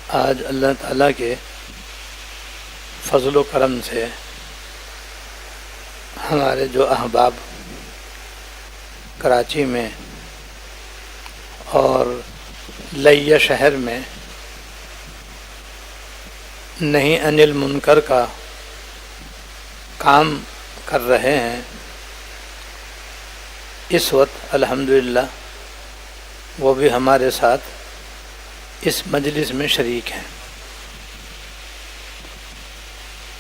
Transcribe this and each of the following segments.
آج اللہ تعالیٰ کے فضل و کرم سے ہمارے جو احباب کراچی میں اور لیہ شہر میں نہیں عن المنکر کا کام کر رہے ہیں، اس وقت الحمدللہ وہ بھی ہمارے ساتھ اس مجلس میں شریک ہیں،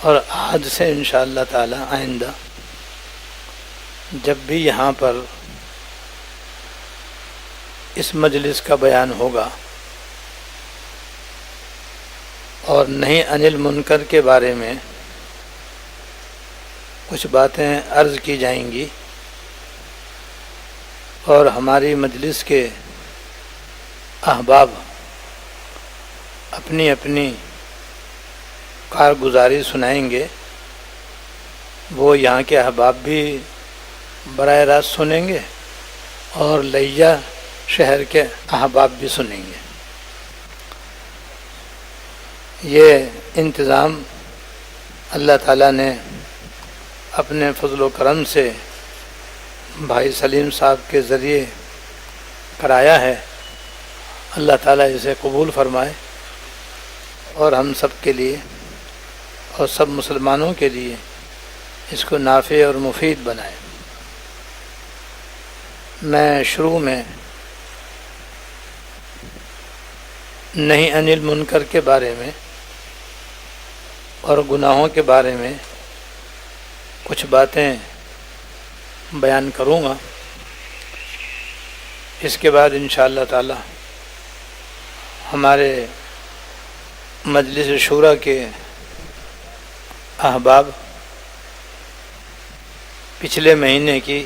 اور آج سے انشاءاللہ تعالی آئندہ جب بھی یہاں پر اس مجلس کا بیان ہوگا اور نہیں عن المنکر کے بارے میں کچھ باتیں عرض کی جائیں گی، اور ہماری مجلس کے احباب اپنی اپنی کارگزاری سنائیں گے، وہ یہاں کے احباب بھی براہ راست سنیں گے اور لیہ شہر کے احباب بھی سنیں گے۔ یہ انتظام اللہ تعالیٰ نے اپنے فضل و کرم سے بھائی سلیم صاحب کے ذریعے کرایا ہے، اللہ تعالیٰ اسے قبول فرمائے اور ہم سب کے لیے اور سب مسلمانوں کے لیے اس کو نافع اور مفید بنائے۔ میں شروع میں نہیں عن المنکر کے بارے میں اور گناہوں کے بارے میں کچھ باتیں بیان کروں گا، اس کے بعد انشاءاللہ تعالی ہمارے مجلس شورا کے احباب پچھلے مہینے کی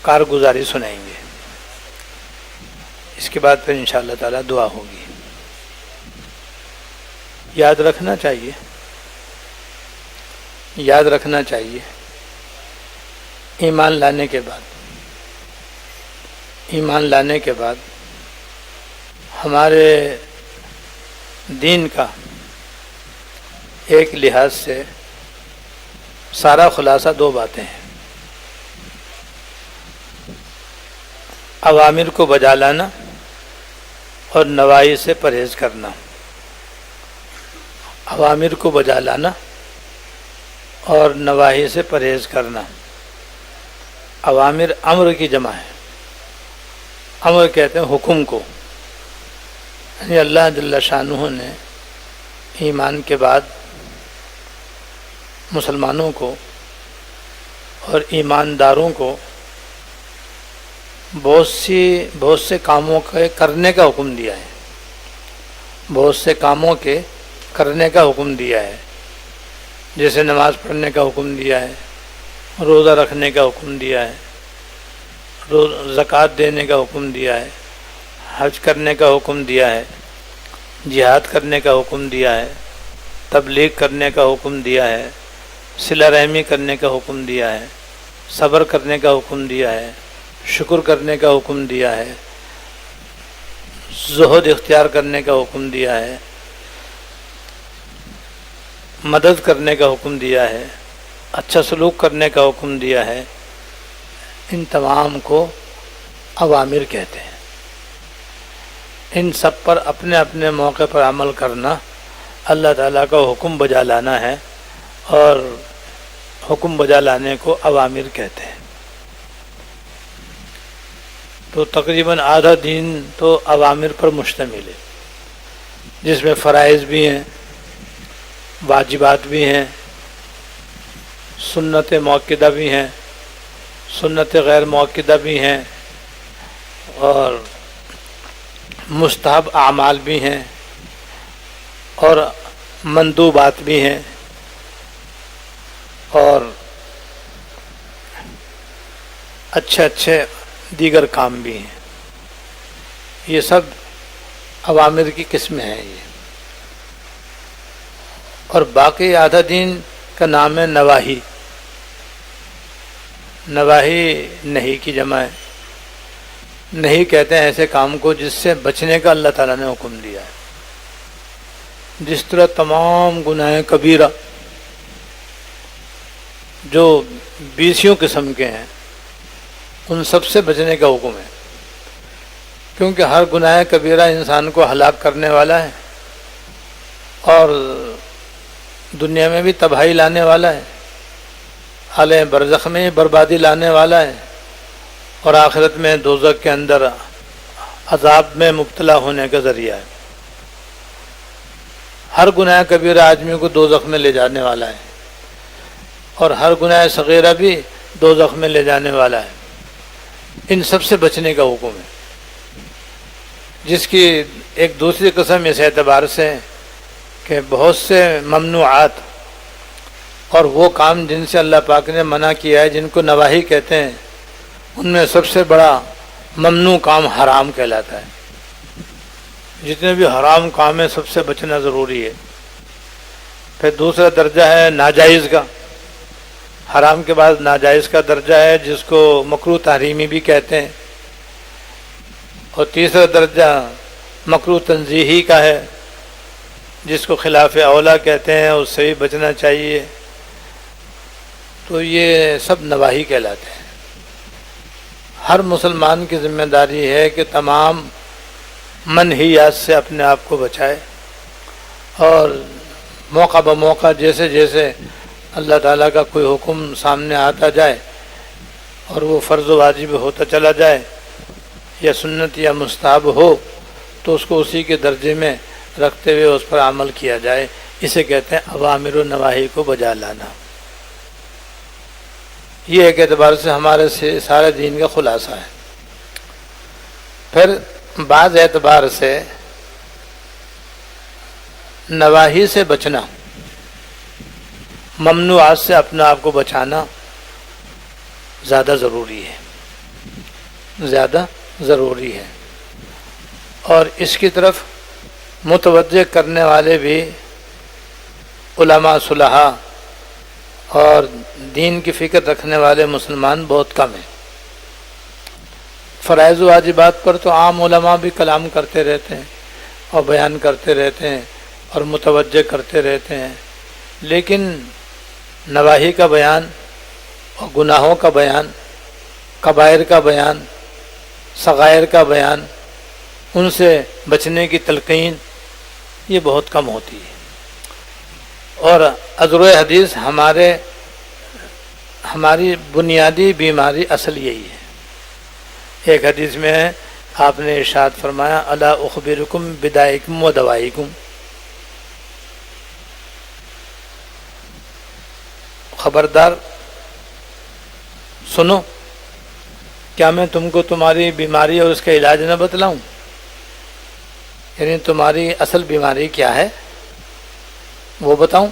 کارگزاری سنائیں گے، اس کے بعد پھر انشاءاللہ تعالی دعا ہوگی۔ یاد رکھنا چاہیے ایمان لانے کے بعد ہمارے دین کا ایک لحاظ سے سارا خلاصہ دو باتیں ہیں: اوامر کو بجا لانا اور نواہی سے پرہیز کرنا۔ اوامر کو بجا لانا اور نواہی سے پرہیز کرنا۔ اوامر امر کی جمع ہے، امر کہتے ہیں حکم کو، یعنی اللہ جل شانہ نے ایمان کے بعد مسلمانوں کو اور ایمانداروں کو بہت سے کاموں کے کرنے کا حکم دیا ہے، بہت سے کاموں کے کرنے کا حکم دیا ہے، جیسے نماز پڑھنے کا حکم دیا ہے، روزہ رکھنے کا حکم دیا ہے، زکوٰۃ دینے کا حکم دیا ہے، حج کرنے کا حکم دیا ہے، جہاد کرنے کا حکم دیا ہے، تبلیغ کرنے کا حکم دیا ہے، صلہ رحمی کرنے کا حکم دیا ہے، صبر کرنے کا حکم دیا ہے، شکر کرنے کا حکم دیا ہے، زہد اختیار کرنے کا حکم دیا ہے، مدد کرنے کا حکم دیا ہے، اچھا سلوک کرنے کا حکم دیا ہے۔ ان تمام کو اوامر کہتے ہیں۔ ان سب پر اپنے اپنے موقع پر عمل کرنا اللہ تعالیٰ کا حکم بجا لانا ہے، اور حکم بجا لانے کو اوامر کہتے ہیں۔ تو تقریباً آدھا دین تو اوامر پر مشتمل ہے، جس میں فرائض بھی ہیں، واجبات بھی ہیں، سنت مؤکدہ بھی ہیں، سنت غیر مؤکدہ بھی ہیں، اور مستحب اعمال بھی ہیں، اور مندوبات بھی ہیں، اور اچھے دیگر کام بھی ہیں۔ یہ سب اوامر کی قسمیں ہیں یہ، اور باقی آدھا دین کا نام ہے نواہی۔ نواہی نہیں کی جمع ہے، نہیں کہتے ہیں ایسے کام کو جس سے بچنے کا اللہ تعالیٰ نے حکم دیا ہے۔ جس طرح تمام گناہ کبیرہ جو 20 قسم کے ہیں ان سب سے بچنے کا حکم ہے، کیونکہ ہر گناہ کبیرہ انسان کو ہلاک کرنے والا ہے اور دنیا میں بھی تباہی لانے والا ہے، عالم برزخ میں بربادی لانے والا ہے، اور آخرت میں دوزخ کے اندر عذاب میں مبتلا ہونے کا ذریعہ ہے۔ ہر گناہ کبیرہ آدمی کو دوزخ میں لے جانے والا ہے، اور ہر گناہ صغیرہ بھی دوزخ میں لے جانے والا ہے۔ ان سب سے بچنے کا حکم ہے، جس کی ایک دوسری قسم اس اعتبار سے کہ بہت سے ممنوعات اور وہ کام جن سے اللہ پاک نے منع کیا ہے، جن کو نواہی کہتے ہیں، ان میں سب سے بڑا ممنوع کام حرام کہلاتا ہے۔ جتنے بھی حرام کام ہیں سب سے بچنا ضروری ہے۔ پھر دوسرا درجہ ہے ناجائز کا، حرام کے بعد ناجائز کا درجہ ہے جس کو مکروہ تحریمی بھی کہتے ہیں، اور تیسرا درجہ مکروہ تنزیہی کا ہے جس کو خلاف اولا کہتے ہیں، اس سے بھی بچنا چاہیے۔ تو یہ سب نواہی کہلاتے ہیں۔ ہر مسلمان کی ذمہ داری ہے کہ تمام منہیات سے اپنے آپ کو بچائے، اور موقع بموقع جیسے جیسے اللہ تعالیٰ کا کوئی حکم سامنے آتا جائے اور وہ فرض و واجب ہوتا چلا جائے یا سنت یا مستحب ہو تو اس کو اسی کے درجے میں رکھتے ہوئے اس پر عمل کیا جائے۔ اسے کہتے ہیں اوامر و نواہی کو بجا لانا۔ یہ ایک اعتبار سے ہمارے سارے دین کا خلاصہ ہے۔ پھر بعض اعتبار سے نواہی سے بچنا، ممنوعات سے اپنے آپ کو بچانا زیادہ ضروری ہے، زیادہ ضروری ہے، اور اس کی طرف متوجہ کرنے والے بھی علماء صلحاء اور دین کی فکر رکھنے والے مسلمان بہت کم ہیں۔ فرائض و واجبات پر تو عام علماء بھی کلام کرتے رہتے ہیں اور بیان کرتے رہتے ہیں اور متوجہ کرتے رہتے ہیں، لیکن نواہی کا بیان اور گناہوں کا بیان، کبائر کا بیان، صغائر کا بیان، ان سے بچنے کی تلقین یہ بہت کم ہوتی ہے۔ اور ازر حدیث ہماری بنیادی بیماری اصل یہی ہے۔ ایک حدیث میں ہے، آپ نے ارشاد فرمایا الا اخبرکم بدائکم و دوائکم، خبردار سنو، کیا میں تم کو تمہاری بیماری اور اس کا علاج نہ بتلاؤں؟ یعنی تمہاری اصل بیماری کیا ہے وہ بتاؤں،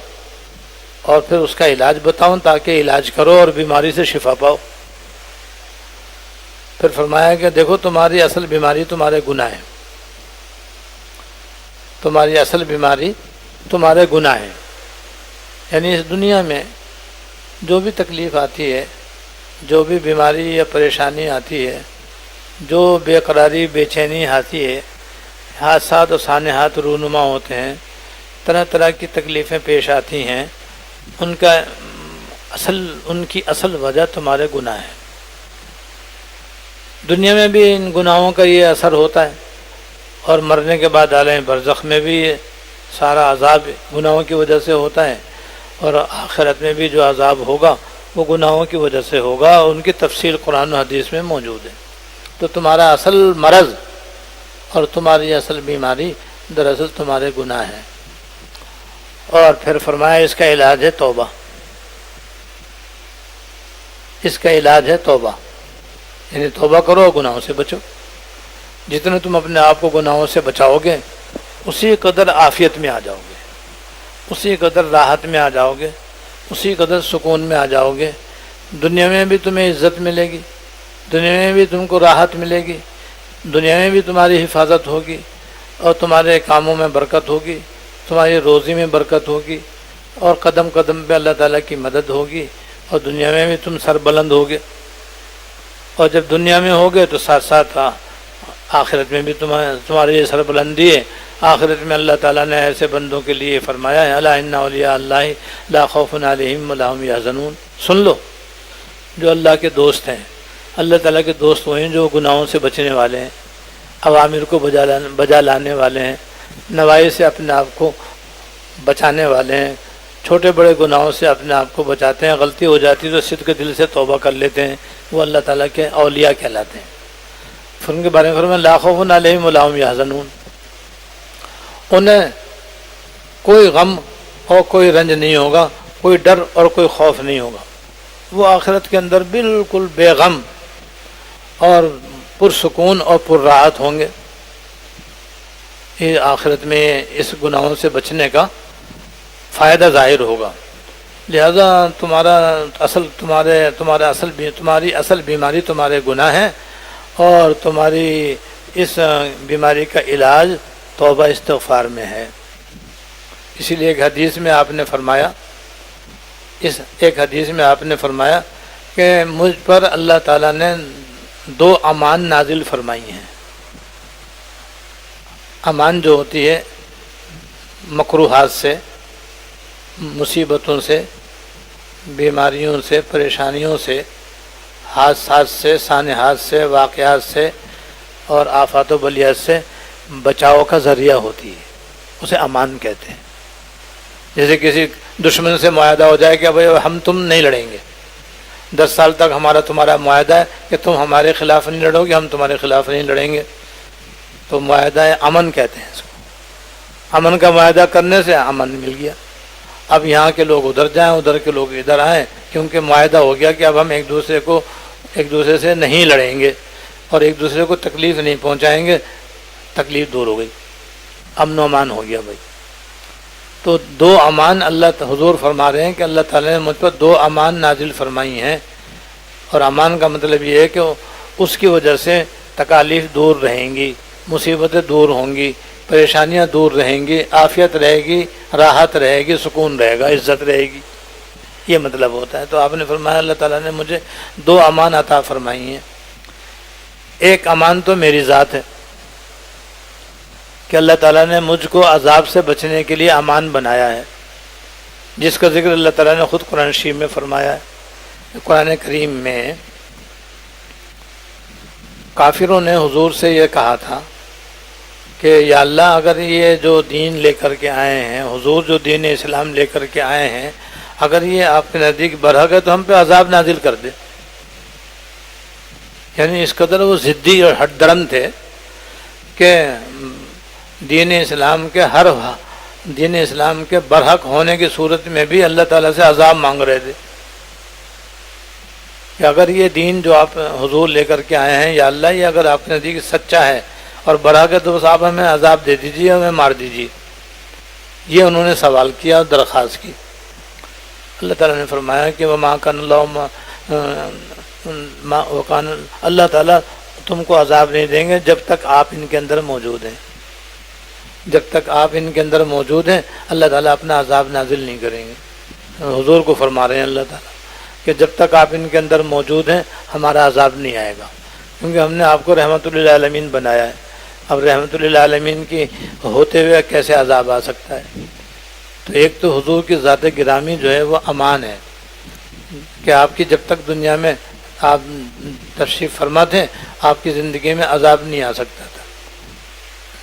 اور پھر اس کا علاج بتاؤں تاکہ علاج کرو اور بیماری سے شفا پاؤ۔ پھر فرمایا کہ دیکھو تمہاری اصل بیماری تمہارے گناہ ہیں، تمہاری اصل بیماری تمہارے گناہ ہیں۔ یعنی اس دنیا میں جو بھی تکلیف آتی ہے، جو بھی بیماری یا پریشانی آتی ہے، جو بے قراری بے چینی آتی ہے، حادثات و سانحات رونما ہوتے ہیں، طرح طرح کی تکلیفیں پیش آتی ہیں، ان کی اصل وجہ تمہارے گناہ ہے۔ دنیا میں بھی ان گناہوں کا یہ اثر ہوتا ہے، اور مرنے کے بعد عالم برزخ میں بھی یہ سارا عذاب گناہوں کی وجہ سے ہوتا ہے، اور آخرت میں بھی جو عذاب ہوگا وہ گناہوں کی وجہ سے ہوگا، اور ان کی تفصیل قرآن و حدیث میں موجود ہے۔ تو تمہارا اصل مرض اور تمہاری اصل بیماری دراصل تمہارے گناہ ہیں۔ اور پھر فرمایا اس کا علاج ہے توبہ، اس کا علاج ہے توبہ، یعنی توبہ کرو اور گناہوں سے بچو۔ جتنے تم اپنے آپ کو گناہوں سے بچاؤ گے اسی قدر عافیت میں آ جاؤ گے، اسی قدر راحت میں آ جاؤ گے، اسی قدر سکون میں آ جاؤ گے۔ دنیا میں بھی تمہیں عزت ملے گی، دنیا میں بھی تم کو راحت ملے گی، دنیا میں بھی تمہاری حفاظت ہوگی، اور تمہارے کاموں میں برکت ہوگی، تمہاری روزی میں برکت ہوگی، اور قدم قدم پہ اللہ تعالیٰ کی مدد ہوگی، اور دنیا میں بھی تم سر بلند ہوگے، اور جب دنیا میں ہوگے تو ساتھ ساتھ آخرت میں بھی تمہاری یہ سر بلندی ہے آخرت میں اللہ تعالیٰ نے ایسے بندوں کے لیے فرمایا ہے الا ان اولیاء اللہ لا خوف علیہم ولا هم یحزنون۔ سن لو، جو اللہ کے دوست ہیں، اللہ تعالیٰ کے دوست وہ ہیں جو گناہوں سے بچنے والے ہیں، اوامر کو بجا لانے والے ہیں، نواہی سے اپنے آپ کو بچانے والے ہیں، چھوٹے بڑے گناہوں سے اپنے آپ کو بچاتے ہیں، غلطی ہو جاتی تو صدق دل سے توبہ کر لیتے ہیں، وہ اللہ تعالیٰ کے اولیاء کہلاتے ہیں۔ پھر ان کے بارے میں فرمایا لا خوف علیہم ولا هم یحزنون، انہیں کوئی غم اور کوئی رنج نہیں ہوگا، کوئی ڈر اور کوئی خوف نہیں ہوگا، وہ آخرت کے اندر بالکل بے غم اور پرسکون اور پر راحت ہوں گے۔ یہ آخرت میں اس گناہوں سے بچنے کا فائدہ ظاہر ہوگا۔ لہذا تمہاری اصل بیماری تمہارے گناہ ہیں، اور تمہاری اس بیماری کا علاج توبہ استغفار میں ہے۔ اسی لیے ایک حدیث میں آپ نے فرمایا کہ مجھ پر اللہ تعالیٰ نے 2 امان نازل فرمائی ہیں۔ امان جو ہوتی ہے مکروہات سے، مصیبتوں سے، بیماریوں سے، پریشانیوں سے، حادثات سے، سانحات سے، واقعات سے اور آفات و بلیات سے بچاؤ کا ذریعہ ہوتی ہے، اسے امان کہتے ہیں۔ جیسے کسی دشمن سے معاہدہ ہو جائے کہ بھائی ہم تم نہیں لڑیں گے، 10 سال تک ہمارا تمہارا معاہدہ ہے کہ تم ہمارے خلاف نہیں لڑو گے، ہم تمہارے خلاف نہیں لڑیں گے، تو معاہدہ امن کہتے ہیں اس کو۔ امن کا معاہدہ کرنے سے امن مل گیا۔ اب یہاں کے لوگ ادھر جائیں، ادھر کے لوگ ادھر آئیں، کیونکہ معاہدہ ہو گیا کہ اب ہم ایک دوسرے سے نہیں لڑیں گے اور ایک دوسرے کو تکلیف نہیں پہنچائیں گے، تکلیف دور ہو گئی، امن و امان ہو گیا بھائی۔ تو 2 امان اللہ حضور فرما رہے ہیں کہ اللہ تعالیٰ نے مجھ پر 2 امان نازل فرمائی ہیں، اور امان کا مطلب یہ ہے کہ اس کی وجہ سے تکالیف دور رہیں گی، مصیبتیں دور ہوں گی، پریشانیاں دور رہیں گی، عافیت رہے گی، راحت رہے گی، سکون رہے گا، عزت رہے گی، یہ مطلب ہوتا ہے۔ تو آپ نے فرمایا اللہ تعالیٰ نے مجھے 2 امان عطا فرمائی ہیں۔ ایک امان تو میری ذات ہے کہ اللہ تعالیٰ نے مجھ کو عذاب سے بچنے کے لیے امان بنایا ہے، جس کا ذکر اللہ تعالیٰ نے خود قرآن شریف میں فرمایا ہے۔ قرآن کریم میں کافروں نے حضور سے یہ کہا تھا کہ یا اللہ اگر یہ جو دین لے کر کے آئے ہیں، حضور جو دین اسلام لے کر کے آئے ہیں، اگر یہ آپ کے نزدیک برحق ہے تو ہم پہ عذاب نازل کر دے۔ یعنی اس قدر وہ ضدی اور ہٹ درم تھے کہ دین اسلام کے برحق ہونے کی صورت میں بھی اللہ تعالیٰ سے عذاب مانگ رہے تھے کہ اگر یہ دین جو آپ حضور لے کر کے آئے ہیں یا اللہ یہ اگر آپ کے نزدیک سچا ہے اور برحق ہے تو بس آپ ہمیں عذاب دے دیجیے، ہمیں مار دیجیے۔ یہ انہوں نے سوال کیا اور درخواست کی۔ اللہ تعالیٰ نے فرمایا کہ وما کان اللہ تعالیٰ تم کو عذاب نہیں دیں گے جب تک آپ ان کے اندر موجود ہیں، جب تک آپ ان کے اندر موجود ہیں اللہ تعالیٰ اپنا عذاب نازل نہیں کریں گے۔ حضور کو فرما رہے ہیں اللہ تعالیٰ کہ جب تک آپ ان کے اندر موجود ہیں ہمارا عذاب نہیں آئے گا، کیونکہ ہم نے آپ کو رحمت للعالمین بنایا ہے۔ اب رحمت للعالمین کی ہوتے ہوئے کیسے عذاب آ سکتا ہے؟ تو ایک تو حضور کی ذات گرامی جو ہے وہ امان ہے کہ آپ کی جب تک دنیا میں آپ تشریف فرما تھے آپ کی زندگی میں عذاب نہیں آ سکتا تھا،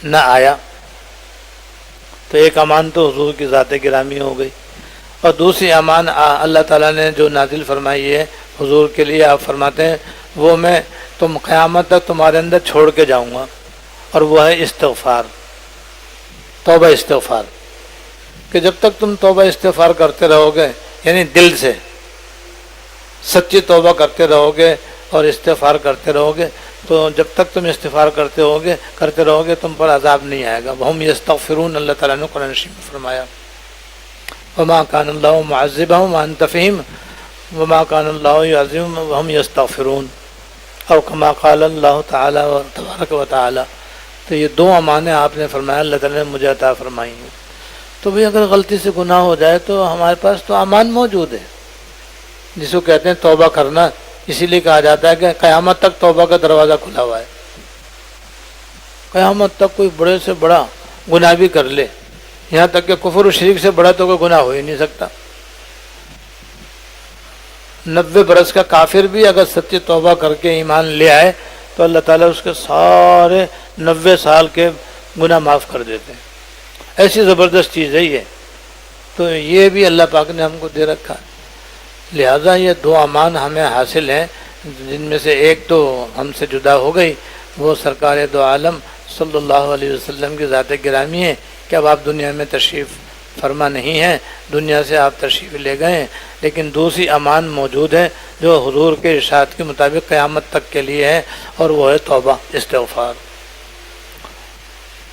نہ آیا۔ تو ایک امان تو حضور کی ذات گرامی ہو گئی، اور دوسری امان اللہ تعالیٰ نے جو نازل فرمائی ہے حضور کے لیے، آپ فرماتے ہیں وہ میں تم قیامت تک تمہارے اندر چھوڑ کے جاؤں گا، اور وہ ہے استغفار، توبہ استغفار، کہ جب تک تم توبہ استغفار کرتے رہو گے، یعنی دل سے سچی توبہ کرتے رہو گے اور استغفار کرتے رہو گے، تو جب تک تم استغفار کرتے رہو گے تم پر عذاب نہیں آئے گا۔ وَهُمْ يَسْتَغْفِرُونَ اللہ تعالیٰ نے قرآن شریف میں فرمایا وَمَا كَانَ اللَّهُ مُعَذِّبَهُمْ وَأَنْتَ فِيهِمْ وَمَا كَانَ اللَّهُ يُعَذِّبُهُمْ وَهُمْ يَسْتَغْفِرُونَ، اور كما قال اللہ تعالیٰ تبارک و تعالیٰ۔ تو یہ 2 امانیں آپ نے فرمایا اللہ تعالیٰ نے مجھے عطا فرمائی ہیں۔ تو بھئی اگر غلطی سے گناہ ہو جائے تو ہمارے پاس تو امان موجود ہے، جس کو کہتے ہیں توبہ کرنا۔ اسی لیے کہا جاتا ہے کہ قیامت تک توبہ کا دروازہ کھلا ہوا ہے، قیامت تک کوئی بڑے سے بڑا گناہ بھی کر لے، یہاں تک کہ کفر و شرک سے بڑا تو کوئی گناہ ہو ہی نہیں سکتا۔ 90 برس کا کافر بھی اگر سچی توبہ کر کے ایمان لے آئے تو اللہ تعالیٰ اس کے سارے 90 سال کے گناہ معاف کر دیتے ہیں۔ ایسی زبردست چیز ہے یہ، تو یہ بھی اللہ پاک نے ہم کو دے رکھا ہے۔ لہذا یہ 2 امان ہمیں حاصل ہیں، جن میں سے ایک تو ہم سے جدا ہو گئی، وہ سرکار دو عالم صلی اللہ علیہ وسلم کی ذات گرامی ہے کہ اب آپ دنیا میں تشریف فرما نہیں ہیں، دنیا سے آپ تشریف لے گئے ہیں، لیکن دوسری امان موجود ہے جو حضور کے ارشاد کے مطابق قیامت تک کے لیے ہے، اور وہ ہے توبہ، استغفار۔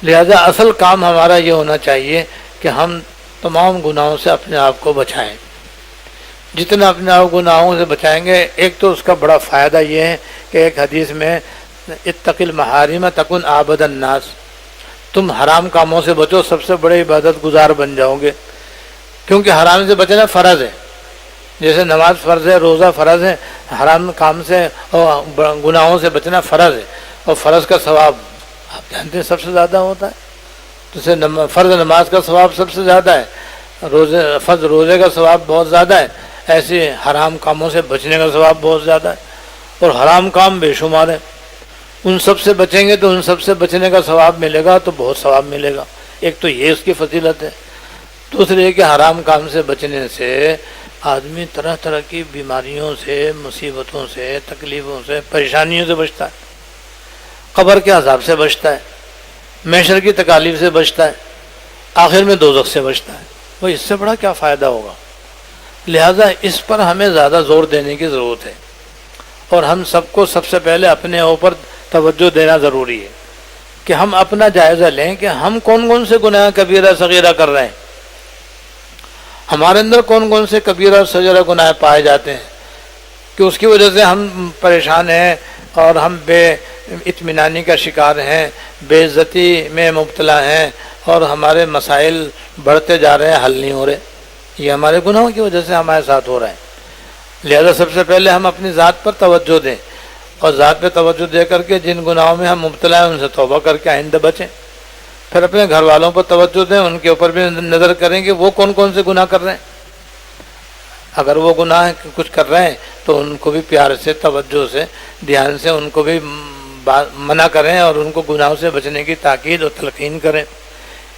لہذا اصل کام ہمارا یہ ہونا چاہیے کہ ہم تمام گناہوں سے اپنے آپ کو بچائیں۔ جتنا اپنے آپ گناہوں سے بچائیں گے، ایک تو اس کا بڑا فائدہ یہ ہے کہ ایک حدیث میں اتق المحارم تکن عابد الناس، تم حرام کاموں سے بچو، سب سے بڑے عبادت گزار بن جاؤ گے، کیونکہ حرام سے بچنا فرض ہے، جیسے نماز فرض ہے، روزہ فرض ہے، حرام کام سے اور گناہوں سے بچنا فرض ہے، اور فرض کا ثواب آپ جانتے ہیں سب سے زیادہ ہوتا ہے، تو فرض نماز کا ثواب سب سے زیادہ ہے، فرض روزے کا ثواب بہت زیادہ ہے، ایسے حرام کاموں سے بچنے کا ثواب بہت زیادہ ہے، اور حرام کام بے شمار ہے، ان سب سے بچیں گے تو ان سب سے بچنے کا ثواب ملے گا، تو بہت ثواب ملے گا۔ ایک تو یہ اس کی فضیلت ہے، دوسرے کہ حرام کام سے بچنے سے آدمی طرح طرح کی بیماریوں سے، مصیبتوں سے، تکلیفوں سے، پریشانیوں سے بچتا ہے، قبر کے عذاب سے بچتا ہے، محشر کی تکالیف سے بچتا ہے، آخر میں دوزخ سے بچتا ہے۔ وہ اس سے بڑا کیا فائدہ ہوگا؟ لہذا اس پر ہمیں زیادہ زور دینے کی ضرورت ہے، اور ہم سب کو سب سے پہلے اپنے اوپر توجہ دینا ضروری ہے کہ ہم اپنا جائزہ لیں کہ ہم کون کون سے گناہ کبیرہ صغیرہ کر رہے ہیں، ہمارے اندر کون کون سے کبیرہ اور صغیرہ گناہ پائے جاتے ہیں کہ اس کی وجہ سے ہم پریشان ہیں اور ہم بے اطمینانی کا شکار ہیں، بے عزتی میں مبتلا ہیں، اور ہمارے مسائل بڑھتے جا رہے ہیں، حل نہیں ہو رہے۔ یہ ہمارے گناہوں کی وجہ سے ہمارے ساتھ ہو رہا ہے۔ لہذا سب سے پہلے ہم اپنی ذات پر توجہ دیں، اور ذات پہ توجہ دے کر کے جن گناہوں میں ہم مبتلا ہیں ان سے توبہ کر کے آئندہ بچیں۔ پھر اپنے گھر والوں پر توجہ دیں، ان کے اوپر بھی نظر کریں کہ وہ کون کون سے گناہ کر رہے ہیں، اگر وہ گناہ کچھ کر رہے ہیں تو ان کو بھی پیار سے، توجہ سے، دھیان سے ان کو بھی منع کریں، اور ان کو گناہوں سے بچنے کی تاکید اور تلقین کریں۔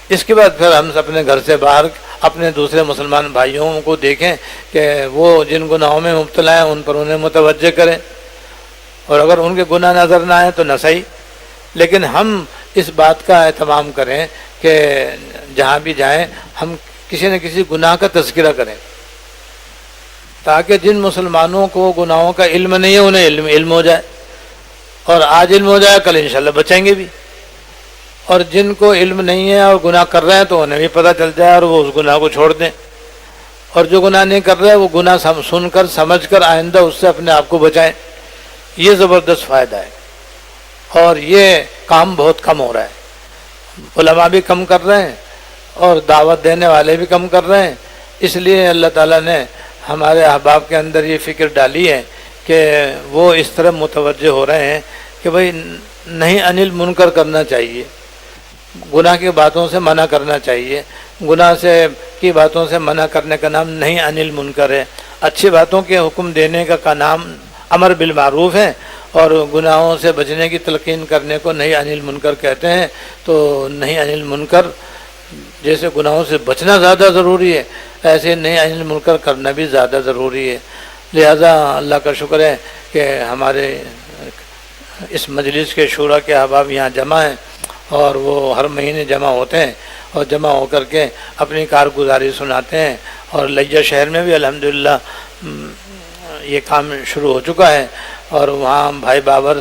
اس کے بعد پھر ہم اپنے گھر سے باہر اپنے دوسرے مسلمان بھائیوں کو دیکھیں کہ وہ جن گناہوں میں مبتلا ہیں ان پر انہیں متوجہ کریں، اور اگر ان کے گناہ نظر نہ آئیں تو نہ صحیح، لیکن ہم اس بات کا اہتمام کریں کہ جہاں بھی جائیں ہم کسی نہ کسی گناہ کا تذکرہ کریں، تاکہ جن مسلمانوں کو گناہوں کا علم نہیں ہے انہیں علم ہو جائے، اور آج علم ہو جائے کل انشاءاللہ بچیں گے بھی، اور جن کو علم نہیں ہے اور گناہ کر رہے ہیں تو انہیں بھی پتہ چل جائے اور وہ اس گناہ کو چھوڑ دیں، اور جو گناہ نہیں کر رہے وہ گناہ سن کر سمجھ کر آئندہ اس سے اپنے آپ کو بچائیں۔ یہ زبردست فائدہ ہے، اور یہ کام بہت کم ہو رہا ہے، علماء بھی کم کر رہے ہیں اور دعوت دینے والے بھی کم کر رہے ہیں۔ اس لیے اللہ تعالیٰ نے ہمارے احباب کے اندر یہ فکر ڈالی ہے کہ وہ اس طرح متوجہ ہو رہے ہیں کہ بھئی نہیں انل منکر کرنا چاہیے، گناہ کی باتوں سے منع کرنا چاہیے، گناہ کی باتوں سے منع کرنے کا نام نہیں انل منکر ہے، اچھی باتوں کے حکم دینے کا نام امر بالمعروف ہے، اور گناہوں سے بچنے کی تلقین کرنے کو نہیں انل منکر کہتے ہیں۔ تو نہیں انل منکر جیسے گناہوں سے بچنا زیادہ ضروری ہے، ایسے نہیں انل منکر کرنا بھی زیادہ ضروری ہے۔ لہذا اللہ کا شکر ہے کہ ہمارے اس مجلس کے شورا کے احباب یہاں جمع ہیں، اور وہ ہر مہینے جمع ہوتے ہیں، اور جمع ہو کر کے اپنی کارگزاری سناتے ہیں، اور لیہ شہر میں بھی الحمدللہ یہ کام شروع ہو چکا ہے، اور وہاں بھائی بابر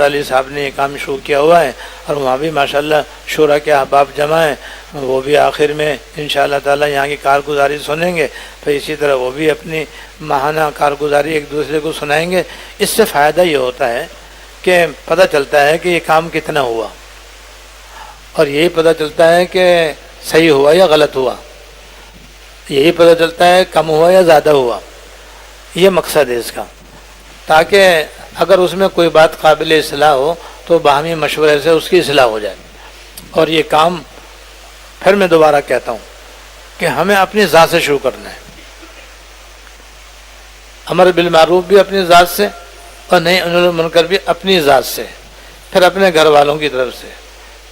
علی صاحب نے یہ کام شروع کیا ہوا ہے، اور وہاں بھی ماشاءاللہ شورا کے احباب جمع ہیں، وہ بھی آخر میں انشاءاللہ تعالی یہاں کی کارگزاری سنیں گے، پھر اسی طرح وہ بھی اپنی ماہانہ کارگزاری ایک دوسرے کو سنائیں گے۔ اس سے فائدہ یہ ہوتا ہے کہ پتہ چلتا ہے کہ یہ کام کتنا ہوا، اور یہی پتہ چلتا ہے کہ صحیح ہوا یا غلط ہوا، یہی پتہ چلتا ہے کم ہوا یا زیادہ ہوا۔ یہ مقصد ہے اس کا، تاکہ اگر اس میں کوئی بات قابل اصلاح ہو تو باہمی مشورے سے اس کی اصلاح ہو جائے۔ اور یہ کام پھر میں دوبارہ کہتا ہوں کہ ہمیں اپنی ذات سے شروع کرنا ہے. امر بالمعروف بھی اپنی ذات سے اور نہی عن المنکر بھی اپنی ذات سے، پھر اپنے گھر والوں کی طرف سے،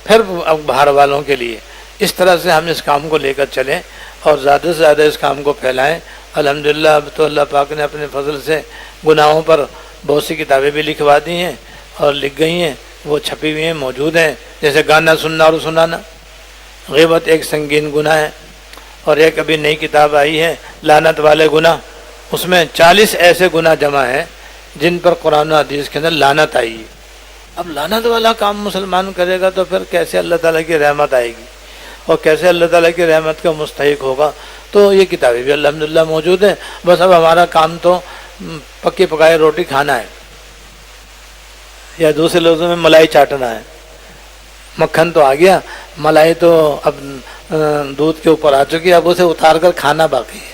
پھر باہر والوں کے لیے. اس طرح سے ہم اس کام کو لے کر چلیں اور زیادہ سے زیادہ اس کام کو پھیلائیں. الحمدللہ اب تو اللہ پاک نے اپنے فضل سے گناہوں پر بہت سی کتابیں بھی لکھوا دی ہیں اور لکھ گئی ہیں، وہ چھپی ہوئی ہیں، موجود ہیں. جیسے گانا سننا اور سنانا، غیبت ایک سنگین گناہ ہے. اور ایک ابھی نئی کتاب آئی ہے لعنت والے گناہ، اس میں 40 ایسے گناہ جمع ہیں جن پر قرآن و حدیث کے اندر لعنت آئی ہے. اب لعنت والا کام مسلمان کرے گا تو پھر کیسے اللہ تعالیٰ کی رحمت آئے گی اور کیسے اللہ تعالیٰ کی رحمت کا مستحق ہوگا؟ تو یہ کتابیں بھی الحمدللہ موجود ہیں. بس اب ہمارا کام تو پکی پکائی روٹی کھانا ہے، یا دوسرے لفظوں میں ملائی چاٹنا ہے. مکھن تو آ گیا، ملائی تو اب دودھ کے اوپر آ چکی ہے، اب اسے اتار کر کھانا باقی ہے.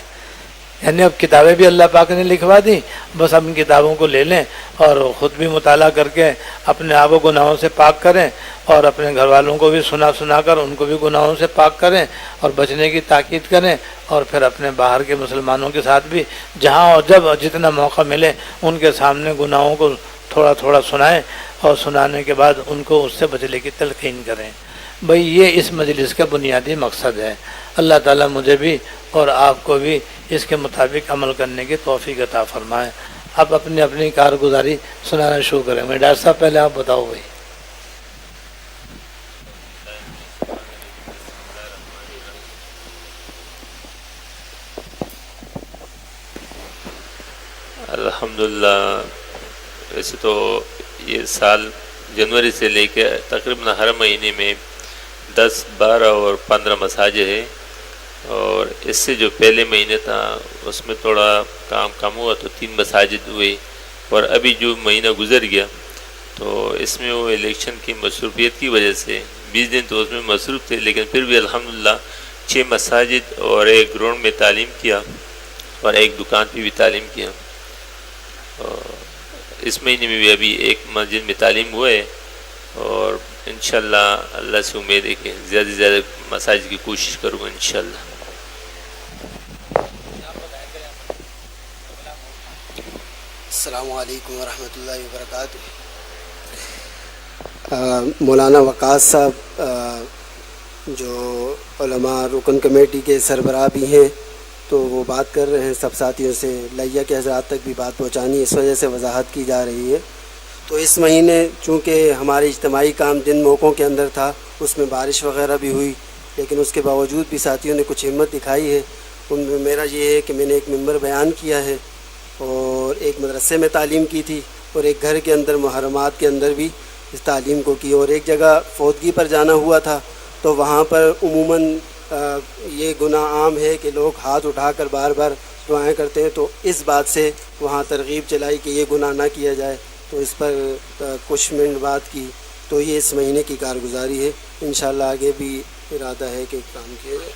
یعنی اب کتابیں بھی اللہ پاک نے لکھوا دی، بس اب ان کتابوں کو لے لیں اور خود بھی مطالعہ کر کے اپنے آپ کو گناہوں سے پاک کریں اور اپنے گھر والوں کو بھی سنا کر ان کو بھی گناہوں سے پاک کریں اور بچنے کی تاکید کریں. اور پھر اپنے باہر کے مسلمانوں کے ساتھ بھی جہاں اور جب جتنا موقع ملے ان کے سامنے گناہوں کو تھوڑا تھوڑا سنائیں اور سنانے کے بعد ان کو اس سے بچنے کی تلقین کریں. بھئی یہ اس مجلس کا بنیادی مقصد ہے. اللہ تعالیٰ مجھے بھی اور آپ کو بھی اس کے مطابق عمل کرنے کی توفیق عطا فرمائے. اب اپنی اپنی کارگزاری سنانا شروع کریں. میں ڈاکٹر صاحب پہلے آپ بتاؤ بھائی. الحمدللہ ویسے تو یہ سال جنوری سے لے کے تقریباً ہر مہینے میں 10، 12 اور 15 مساجد ہیں، اور اس سے جو پہلے مہینے تھا اس میں تھوڑا کام کم ہوا تو 3 مساجد ہوئے. اور ابھی جو مہینہ گزر گیا تو اس میں وہ الیکشن کی مصروفیت کی وجہ سے 20 دن تو اس میں مصروف تھے، لیکن پھر بھی الحمدللہ 6 مساجد اور 1 گراؤنڈ میں تعلیم کیا اور 1 دکان پہ بھی تعلیم کیا. اس مہینے میں بھی ابھی 1 مسجد میں تعلیم ہوئے، اور انشاءاللہ اللہ سے امید ہے کہ زیادہ سے زیادہ مساجد کی کوشش کروں گا انشاءاللہ. السلام علیکم ورحمۃ اللہ وبرکاتہ. مولانا وقاص صاحب جو علماء رکن کمیٹی کے سربراہ بھی ہیں تو وہ بات کر رہے ہیں سب ساتھیوں سے لیا کے حضرات تک بھی بات پہنچانی، اس وجہ سے وضاحت کی جا رہی ہے. تو اس مہینے چونکہ ہمارے اجتماعی کام جن موقعوں کے اندر تھا اس میں بارش وغیرہ بھی ہوئی، لیکن اس کے باوجود بھی ساتھیوں نے کچھ ہمت دکھائی ہے. ان میں میرا یہ ہے کہ میں نے ایک ممبر بیان کیا ہے اور ایک مدرسے میں تعلیم کی تھی اور ایک گھر کے اندر محرمات کے اندر بھی اس تعلیم کو کی، اور ایک جگہ فوتگی پر جانا ہوا تھا تو وہاں پر عموماً یہ گناہ عام ہے کہ لوگ ہاتھ اٹھا کر بار بار دعائیں کرتے ہیں، تو اس بات سے وہاں ترغیب چلائی کہ یہ گناہ نہ کیا جائے، تو اس پر کچھ منٹ بات کی. تو یہ اس مہینے کی کارگزاری ہے. انشاءاللہ آگے بھی ارادہ ہے کہ کام کیا جائے.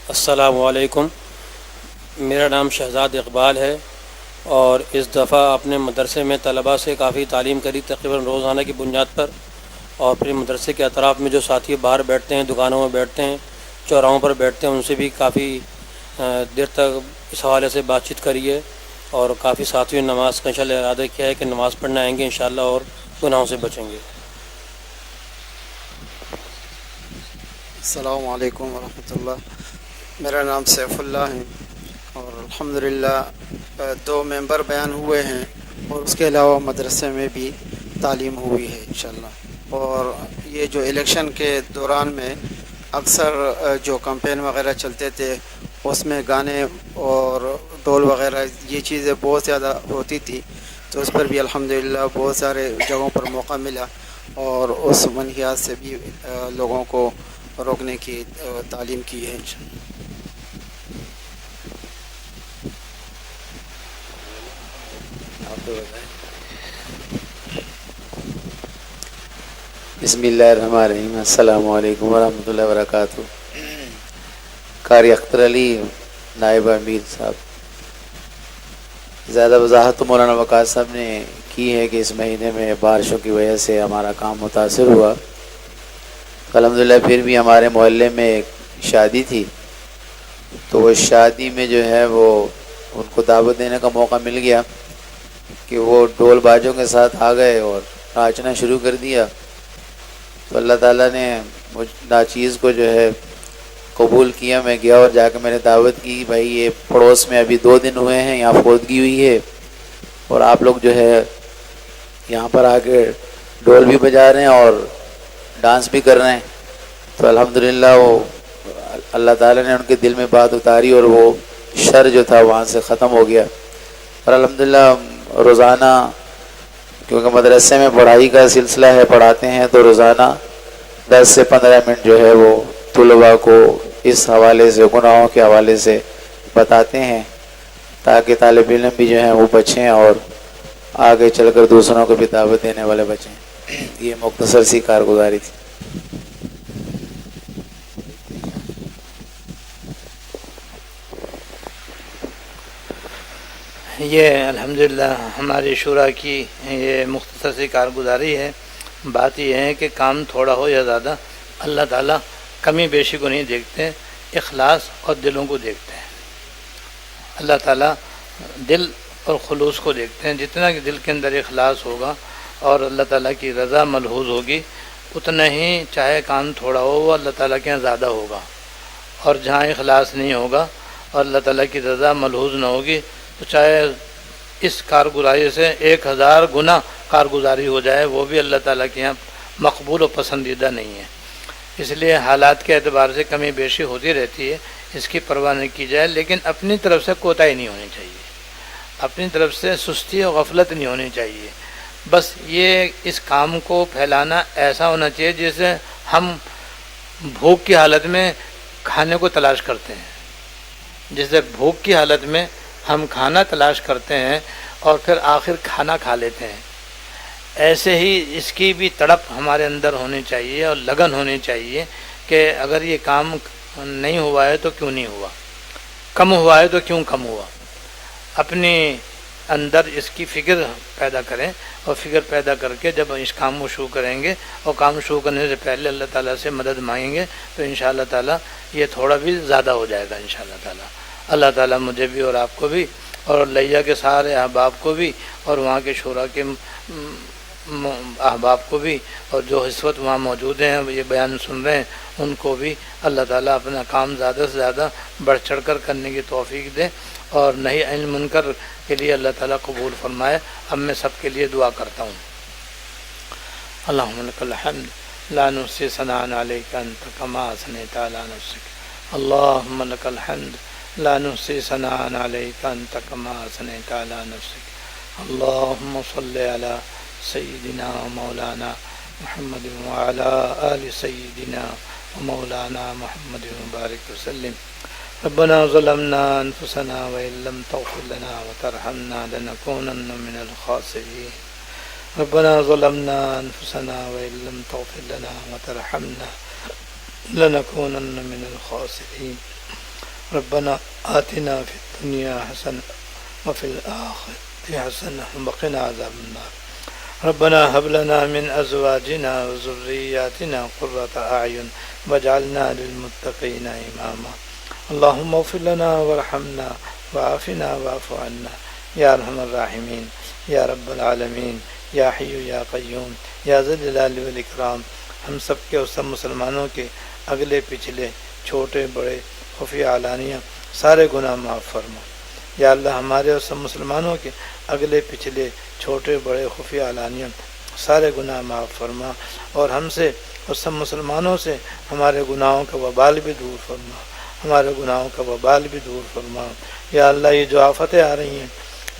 السلام علیکم. میرا نام شہزاد اقبال ہے اور اس دفعہ اپنے مدرسے میں طلباء سے کافی تعلیم کری تقریباً روزانہ کی بنیاد پر، اور پھر مدرسے کے اطراف میں جو ساتھی باہر بیٹھتے ہیں، دکانوں میں بیٹھتے ہیں، چوراہوں پر بیٹھتے ہیں، ان سے بھی کافی دیر تک اس حوالے سے بات چیت کری ہے، اور کافی ساتھیوں نے نماز کا انشاءاللہ ارادہ کیا ہے کہ نماز پڑھنے آئیں گے انشاءاللہ اور گناہوں سے بچیں گے. السلام علیکم ورحمۃ اللہ. میرا نام سیف اللہ ہے اور الحمدللہ 2 ممبر بیان ہوئے ہیں اور اس کے علاوہ مدرسے میں بھی تعلیم ہوئی ہے انشاءاللہ. اور یہ جو الیکشن کے دوران میں اکثر جو کمپین وغیرہ چلتے تھے اس میں گانے اور ڈول وغیرہ یہ چیزیں بہت زیادہ ہوتی تھی، تو اس پر بھی الحمدللہ بہت سارے جگہوں پر موقع ملا اور اس منحیات سے بھی لوگوں کو روکنے کی تعلیم کی ہے انشاءاللہ. بسم اللہ الرحمن الرحیم. السلام علیکم ورحمۃ اللہ وبرکاتہ. قاری اختر علی نائب امیر صاحب، زیادہ وضاحت تو مولانا وقاص صاحب نے کی ہے کہ اس مہینے میں بارشوں کی وجہ سے ہمارا کام متاثر ہوا. الحمدللہ پھر بھی ہمارے محلے میں ایک شادی تھی، تو وہ شادی میں جو ہے وہ ان کو دعوت دینے کا موقع مل گیا کہ وہ ڈھول باجوں کے ساتھ آ گئے اور ناچنا شروع کر دیا. تو اللہ تعالیٰ نے مجھ ناچیز کو جو ہے قبول کیا. میں گیا اور جا کے میں نے دعوت کی، بھائی یہ پڑوس میں ابھی 2 دن ہوئے ہیں، یہاں فوتگی ہوئی ہے اور آپ لوگ جو ہے یہاں پر آ کے ڈھول بھی بجا رہے ہیں اور ڈانس بھی کر رہے ہیں. تو الحمدللہ وہ اللہ تعالیٰ نے ان کے دل میں بات اتاری اور وہ شر جو تھا وہاں سے ختم ہو گیا. اور الحمدللہ روزانہ کیونکہ مدرسے میں پڑھائی کا سلسلہ ہے، پڑھاتے ہیں، تو روزانہ 10 سے 15 منٹ جو ہے وہ طلباء کو اس حوالے سے، گناہوں کے حوالے سے بتاتے ہیں تاکہ طالب علم بھی جو ہیں وہ بچیں اور آگے چل کر دوسروں کو بھی دعوت دینے والے بچیں. یہ مختصر سی کارگزاری تھی. یہ الحمدللہ ہماری شورا کی یہ مختصر سی کارگزاری ہے. بات یہ ہے کہ کام تھوڑا ہو یا زیادہ اللہ تعالیٰ کمی بیشی کو نہیں دیکھتے، اخلاص اور دلوں کو دیکھتے ہیں. اللہ تعالیٰ دل اور خلوص کو دیکھتے ہیں. جتنا کہ دل کے اندر اخلاص ہوگا اور اللہ تعالیٰ کی رضا ملحوظ ہوگی، اتنا ہی چاہے کام تھوڑا ہو وہ اللہ تعالیٰ کے یہاں زیادہ ہوگا. اور جہاں اخلاص نہیں ہوگا اور اللہ تعالیٰ کی رضا ملحوظ نہ ہوگی تو چاہے اس کارگزاری سے 1000 گنا کارگزاری ہو جائے وہ بھی اللہ تعالیٰ کے یہاں مقبول و پسندیدہ نہیں ہے. اس لیے حالات کے اعتبار سے کمی بیشی ہوتی رہتی ہے، اس کی پرواہ نہیں کی جائے، لیکن اپنی طرف سے کوتاہی نہیں ہونی چاہیے، اپنی طرف سے سستی اور غفلت نہیں ہونی چاہیے. بس یہ اس کام کو پھیلانا ایسا ہونا چاہیے جیسے ہم بھوک کی حالت میں کھانے کو تلاش کرتے ہیں، جیسے بھوک کی حالت میں ہم کھانا تلاش کرتے ہیں اور پھر آخر کھانا کھا لیتے ہیں. ایسے ہی اس کی بھی تڑپ ہمارے اندر ہونی چاہیے اور لگن ہونی چاہیے کہ اگر یہ کام نہیں ہوا ہے تو کیوں نہیں ہوا، کم ہوا ہے تو کیوں کم ہوا. اپنی اندر اس کی فکر پیدا کریں اور فکر پیدا کر کے جب اس کام کو شروع کریں گے اور کام شروع کرنے سے پہلے اللہ تعالیٰ سے مدد مانگیں گے تو انشاءاللہ تعالیٰ یہ تھوڑا بھی زیادہ ہو جائے گا انشاءاللہ تعالیٰ. اللہ تعالیٰ مجھے بھی اور آپ کو بھی اور لیا کے سارے احباب کو بھی اور وہاں کے شورا کے احباب کو بھی اور جو اس وقت وہاں موجود ہیں یہ بیان سن رہے ہیں ان کو بھی اللہ تعالیٰ اپنا کام زیادہ سے زیادہ بڑھ چڑھ کر کرنے کی توفیق دے اور نہی عن منکر کے لیے اللہ تعالیٰ قبول فرمائے. اب میں سب کے لیے دعا کرتا ہوں. اللہم لک الحمد لا نحصی ثناء علیک انت کما اثنیت علی نفسک. اللہم لک الحمد لا نحصی ثناء علیک انت کما اثنیت علی نفسک. اللہم صل علی سیدنا مولانا محمد وعلی آل سیدنا مولانا محمد وبارک وسلم. ربنا ظلمنا انفسنا وان لم تغفر لنا وترحمنا لنكونن من الخاسرين. ربنا ظلمنا انفسنا وان لم تغفر لنا وترحمنا لنكونن من الخاسرين. ربنا آتنا في الدنيا حسنة وفي الآخرة حسنة وقنا عذاب النار. ربنا هب لنا من أزواجنا وذرياتنا قرة أعين واجعلنا للمتقين إماما. اللهم اغفر لنا وارحمنا وعافنا واعف عنا یا ارحم الراحمین یا رب العالمین یا حی یا قیوم یا ذی الجلال والاکرام. ہم سب کے اور سب مسلمانوں کے اگلے پچھلے چھوٹے بڑے خفیہ علانیہ سارے گناہ معاف فرما. یا اللہ ہمارے اور سب مسلمانوں کے اگلے پچھلے چھوٹے بڑے خفیہ علانیہ سارے گناہ معاف فرما اور ہم سے اور سب مسلمانوں سے ہمارے گناہوں کا وبال بھی دور فرما، ہمارے گناہوں کا وبال بھی دور فرما. یا اللہ یہ جو آفتیں آ رہی ہیں،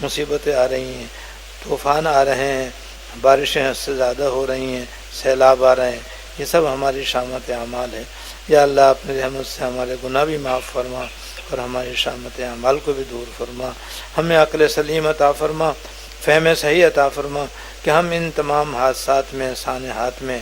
مصیبتیں آ رہی ہیں، طوفان آ رہے ہیں، بارشیں حد سے زیادہ ہو رہی ہیں، سیلاب آ رہے ہیں، یہ سب ہماری شامت اعمال ہے. یا اللہ اپنے رحمت سے ہمارے گناہ بھی معاف فرما اور ہماری شامت اعمال کو بھی دور فرما. ہمیں عقل سلیم عطا فرما، فہم صحیح عطا فرما کہ ہم ان تمام حادثات میں، سانحات میں،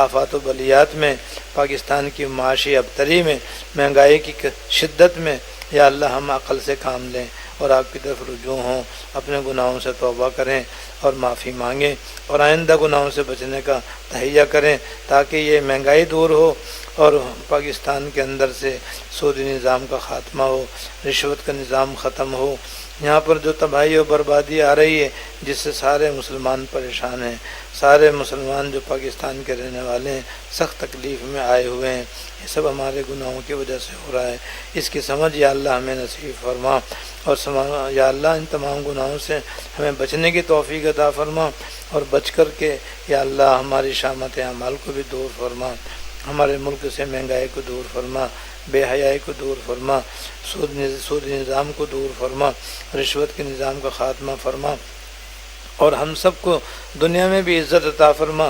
آفات و بلیات میں، پاکستان کی معاشی ابتری میں، مہنگائی کی شدت میں، یا اللہ ہم عقل سے کام لیں اور آپ کی طرف رجوع ہوں، اپنے گناہوں سے توبہ کریں اور معافی مانگیں اور آئندہ گناہوں سے بچنے کا تہیہ کریں تاکہ یہ مہنگائی دور ہو اور پاکستان کے اندر سے سودی نظام کا خاتمہ ہو، رشوت کا نظام ختم ہو۔ یہاں پر جو تباہی و بربادی آ رہی ہے جس سے سارے مسلمان پریشان ہیں، سارے مسلمان جو پاکستان کے رہنے والے ہیں سخت تکلیف میں آئے ہوئے ہیں، یہ سب ہمارے گناہوں کی وجہ سے ہو رہا ہے۔ اس کی سمجھ یا اللہ ہمیں نصیب فرما اور یا اللہ ان تمام گناہوں سے ہمیں بچنے کی توفیق عطا فرما اور بچ کر کے یا اللہ ہماری شامت اعمال کو بھی دور فرما، ہمارے ملک سے مہنگائی کو دور فرما، بے حیائی کو دور فرما، سود نظام کو دور فرما، رشوت کے نظام کا خاتمہ فرما اور ہم سب کو دنیا میں بھی عزت عطا فرما،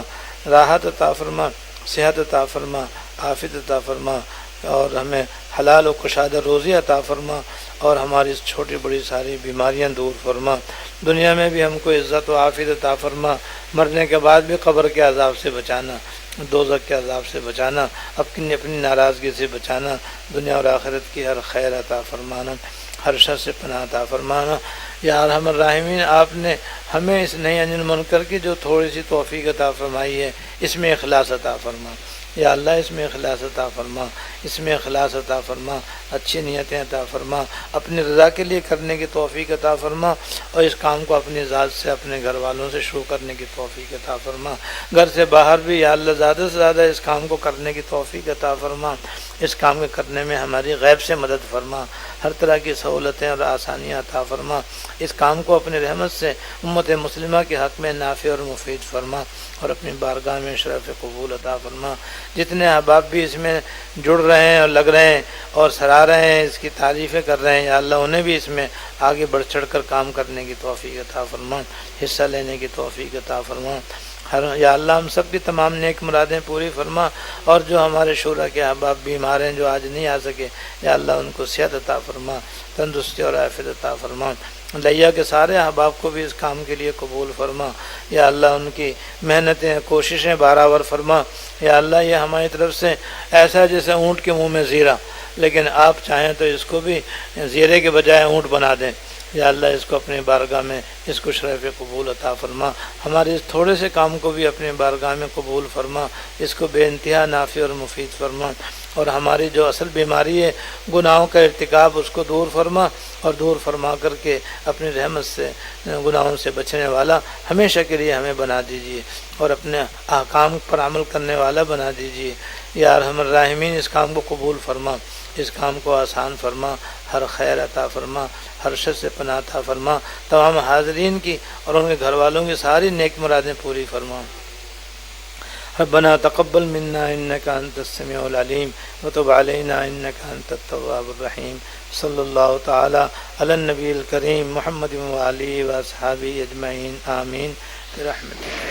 راحت عطا فرما، صحت عطا فرما، عافیت عطا فرما اور ہمیں حلال و کشادہ روزی عطا فرما اور ہماری چھوٹی بڑی ساری بیماریاں دور فرما۔ دنیا میں بھی ہم کو عزت و عافیت عطا فرما، مرنے کے بعد بھی قبر کے عذاب سے بچانا، دوزخ کے عذاب سے بچانا، اپنی ناراضگی سے بچانا، دنیا اور آخرت کی ہر خیر عطا فرمانا، ہر شر سے پناہ عطا فرمانا۔ یا ارحم الراحمین، آپ نے ہمیں اس نئی عن المنکر کی جو تھوڑی سی توفیق عطا فرمائی ہے اس میں اخلاص عطا فرما، یا اللہ اس میں اخلاص عطا فرما، اس میں اخلاص عطا فرما، اچھی نیتیں عطا فرما، اپنی رضا کے لیے کرنے کی توفیق عطا فرما اور اس کام کو اپنی ذات سے اپنے گھر والوں سے شروع کرنے کی توفیق عطا فرما، گھر سے باہر بھی یا اللہ زیادہ سے زیادہ اس کام کو کرنے کی توفیق عطا فرما، اس کام کے کرنے میں ہماری غیب سے مدد فرما، ہر طرح کی سہولتیں اور آسانیاں عطا فرما، اس کام کو اپنی رحمت سے امت مسلمہ کے حق میں نافع اور مفید فرما اور اپنی بارگاہ میں شرف قبول عطا فرما۔ جتنے احباب بھی اس میں جڑ رہے ہیں اور لگ رہے ہیں اور سراہ رہے ہیں، اس کی تعریفیں کر رہے ہیں، یا اللہ انہیں بھی اس میں آگے بڑھ چڑھ کر کام کرنے کی توفیق عطا فرما، حصہ لینے کی توفیق عطا فرما۔ یا اللہ ہم سب کی تمام نیک مرادیں پوری فرما اور جو ہمارے شورا کے احباب بیمار ہیں جو آج نہیں آ سکے، یا اللہ ان کو صحت عطا فرما، تندرستی اور عافیت عطا فرما۔ لیا کے سارے احباب کو بھی اس کام کے لیے قبول فرما، یا اللہ ان کی محنتیں کوششیں برابر فرما۔ یا اللہ یہ ہماری طرف سے ایسا جیسے اونٹ کے منہ میں زیرہ، لیکن آپ چاہیں تو اس کو بھی زیرے کے بجائے اونٹ بنا دیں۔ یا اللہ اس کو اپنی بارگاہ میں اس کو شرف قبول عطا فرما، ہمارے اس تھوڑے سے کام کو بھی اپنی بارگاہ میں قبول فرما، اس کو بے انتہا نافع اور مفید فرما اور ہماری جو اصل بیماری ہے گناہوں کا ارتکاب اس کو دور فرما اور دور فرما کر کے اپنی رحمت سے گناہوں سے بچنے والا ہمیشہ کے لیے ہمیں بنا دیجیے اور اپنے احکام پر عمل کرنے والا بنا دیجیے۔ یا ارحم الراحمین، اس کام کو قبول فرما، اس کام کو آسان فرما، ہر خیر عطا فرما، ہر شر سے پناہ عطا فرما، تمام حاضرین کی اور ان کے گھر والوں کی ساری نیک مرادیں پوری فرما۔ ربنا تقبل منا انك انت السميع العليم وتب علينا انك انت التواب الرحيم صلى الله تعالى على النبي الكريم محمد وعلى اله واصحابه اجمعين آمين برحمتك